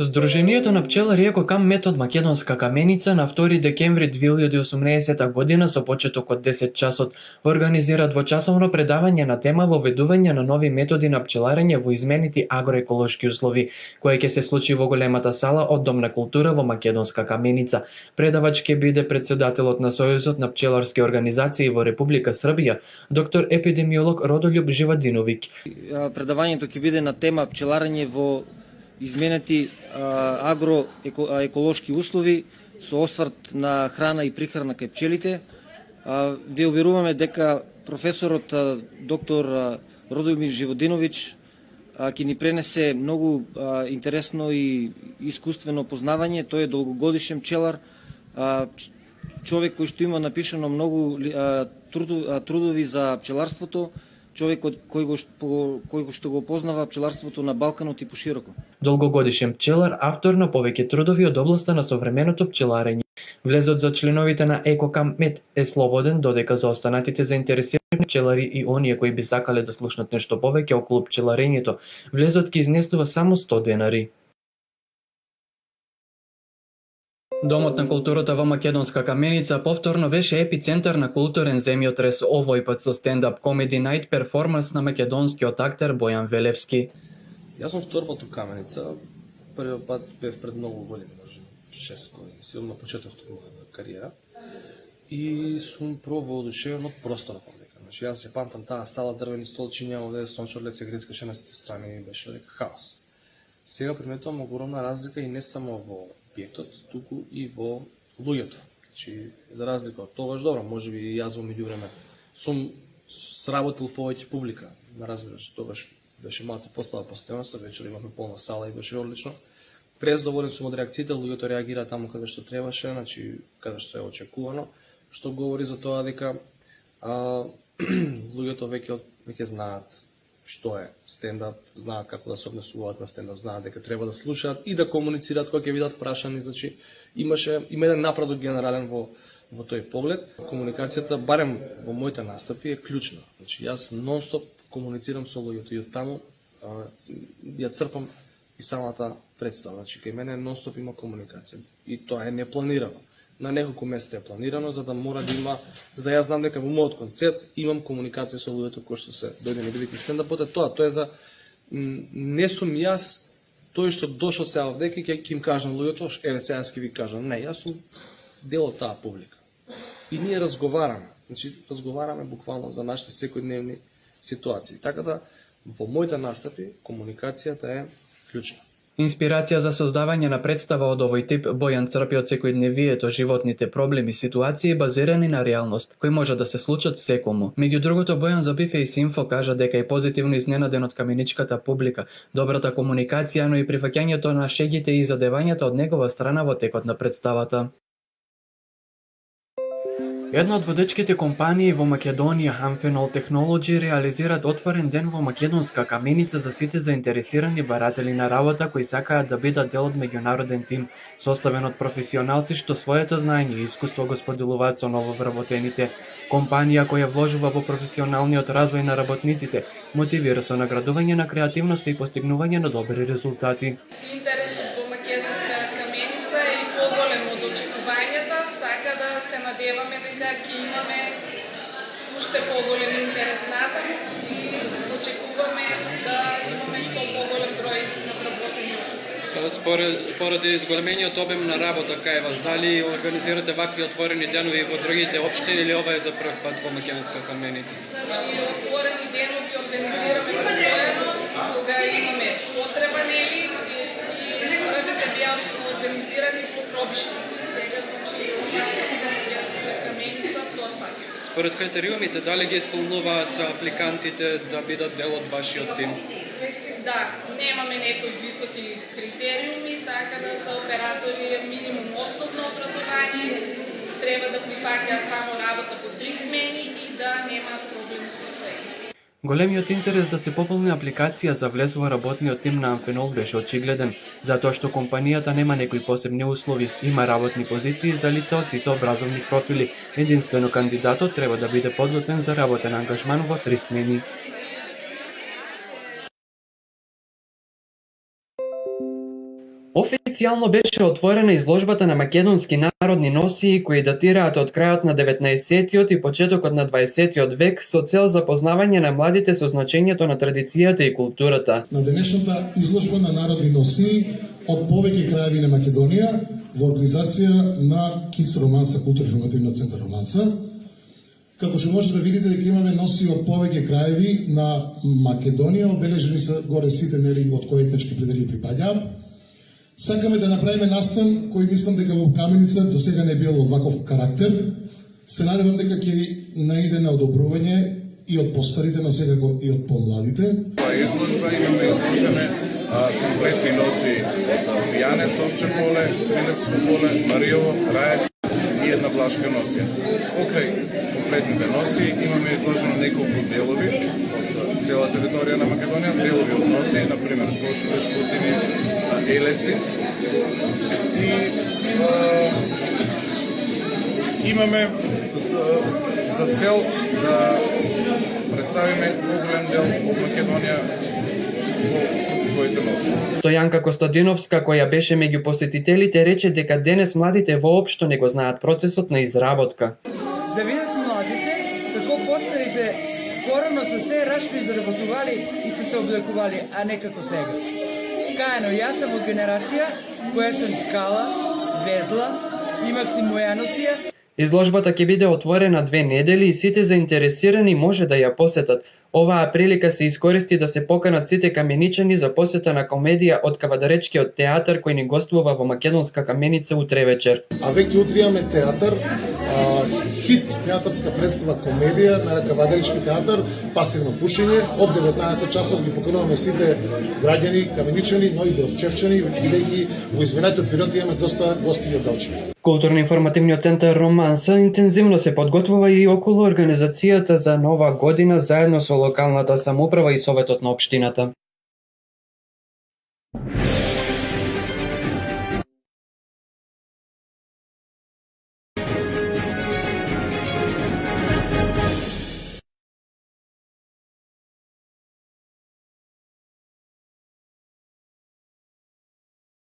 Сдруженијето на пчелари Екокам метод Македонска каменица на 2 декември 2018 година со почеток од 10 часот организира двочасовно предавање на тема воведување на нови методи на пчеларење во изменети агроеколошки услови, кое ќе се случи во големата сала од Дом на култура во Македонска каменица. Предавач ќе биде председателот на Сојузот на пчеларски организации во Република Србија, доктор епидемиолог Родолјуб Живадиновиќ. Предавањето ќе биде на тема пчеларење во изменети агроеколошки услови со осврт на храна и прихрана кај пчелите. Ве уверуваме дека професорот доктор Родолјуб Живодиновиќ ќе ни пренесе многу интересно и искуствено познавање. Тој е долгогодишен пчелар, човек кој што има напишано многу трудови за пчеларството, човек кој што го познава пчеларството на Балканот и пошироко. Долгогодишен пчелар, автор на повеќе трудови од областа на современото пчеларење. Влезот за членовите на Екокам Мед е слободен, додека за останатите заинтересирани пчелари и оние кои би сакале да слушнат нешто повеќе околу пчеларењето, влезот ќе изнесува само 100 денари. Домот на културата во Македонска каменица повторно беше епицентар на културен земјотрес, овој пат со стендап комеди најт перформанс на македонскиот актер Бојан Велевски. Јас сум втор пат у Каменица, првиот пат бев пред многу години, може 6 години, сигурно на почетокот на мојата кариера. И сум прво воодушевен од просторот овдека. Значи јас се памтам таа сала, дрвени столчиња, овде сончорлет се грицкаше на сите страни, беше лек хаос. Сега приметувам огромна разлика и не само во објектот, туку и во луѓето. Значи, за разлика од тогаш, добро, можеби и јас во меѓувреме сум сработил повеќе публика, да разбираш, тогаш беше малце постава постојаноста, вечер имавме полна сала и беше одлично. Прездоволен сум од реакциите, луѓето реагира таму каде што требаше, значи каде што е очекувано, што говори за тоа дека луѓето веќе знаат што е стендап, знаат како да се однесуваат на стендап, знаат дека треба да слушаат и да комуницираат кога ќе бидат прашани, значи има еден напредок генерален во тој поглед. Комуникацијата, барем во моите настапи, е клучна. Значи јас нон-стоп комуницирам со луѓето и од таму ја црпам и самата представа. Значи кај мене нон-стоп има комуникација и тоа е непланирано. На неколку места е планирано, за да мора да има, за да јас знам дека во мојот концерт имам комуникација со луѓето кои што се дојдени бидејќи стендапот е тоа. Тоа е за не сум јас тој што дошол сега овдека и ќе им кажам луѓето, еве сега јас ќе ви кажам. Не, јас сум дел од таа публика. И ние разговараме. Значи разговараме буквално за нашите секојдневни ситуации. Така да во моите настапи комуникацијата е клучна. Инспирација за создавање на представа од овој тип Бојан црпи од секојдневието, животните проблеми, ситуации базирани на реалност, кои може да се случат секому. Меѓу другото, Бојан за Бифејс Инфо кажа дека е позитивно изненаден од каменичката публика, добрата комуникација, но и прифаќањето на шегите и задевањата од негова страна во текот на представата. Една од водечките компании во Македонија, Amphenol Technology, реализираат отворен ден во Македонска каменица за сите заинтересирани баратели на работа кои сакаат да бидат дел од меѓународен тим, составен од професионалци што своето знаење и искуство го споделуваат со нововработените. Компанија која вложува во професионалниот развој на работниците, мотивира со наградување на креативноста и постигнување на добри резултати. Интересот во Македонска каменица е и поголем од очекувањата, така да се надеваме дека ќе имаме уште поголем интерес натаму и очекуваме да имаме што поголем број на вработени. Поради зголемениот обем на работа кај вас, дали организирате вакви отворени денови во другите општини или ова е за прв пат во Македонска каменица? Значи, отворени денови организираме постојано, кога имаме потреба, нели, и првите беа организирани по пробишни. Сега, значи, каменица, втор пат. Според критериумите, дали ги исполнуваат апликантите да бидат дел од вашиот тим? Да, немаме некои високи критериуми, така да за оператори е минимум основно образование, треба да прифаќаат само работа по 3 смени и да немаат проблеми со свој. Големиот интерес да се пополни апликација за влез во работниот тим на Amphenol беше очигледен, затоа што компанијата нема некои посебни услови, има работни позиции за лица од сите образовни профили. Единствено кандидатот треба да биде подготвен за работен ангажман во 3 смени. Официјално беше отворена изложбата на македонски народни носии кои датираат од крајот на 19-тиот и почетокот на 20-тиот век со цел запознавање на младите со значењето на традицијата и културата. На денешната изложба на народни носии од повеќе краеви на Македонија во организација на КИС Романса, културно-информативна центар Романса. Како што можете да видите дека имаме носии од повеќе краеви на Македонија, обележени се горе сите нели од кои етнички предели припаѓаат. Сакаме да направиме настан кој мислам дека во Каменица до сега не бил од ваков карактер. Се надевам дека ќе ви наиде на одобрување и од постарите, но секако и од помладите. Ова изложба имаме изложене комплетни носи од Пијанец, Овче поле, Милевско поле, Мариово, Раец и една влашка носија. Покрај комплетните носи имаме изложено неколку делови од цела територија на Македонија, делови од носи, например кошови, скутини, елеци. И имаме за цел да представиме поголем дел од Македонија во своите носи. Стојанка Костадиновска, која беше меѓу посетителите, рече дека денес младите воопшто не го знаат процесот на изработка. Да видат младите како постарите порано се се рашно изработували и се облекували, а не како сега. Кајано, јас сум од генерација која сум ткала, везла, имав си моја носија. Изложбата ќе биде отворена 2 недели и сите заинтересирани може да ја посетат. Оваа прилика се искористи да се поканат сите каменичани за посета на комедија од Кавадаречкиот театар кој ни гостува во македонска Каменица утре вечер. А веќе утре имаме театар, хит театарска представа комедија на Кавадаречки театар, Пасивно пушење, од 19 часот ги покануваме сите граѓани, каменичани, но и дорчевчани, бидејќи во изминатиот период имаме доста гости од далече. Културно-информативниот центар Романса интензивно се подготвува и околу организацијата за Нова година заедно со локалната самоуправа и Советот на општината.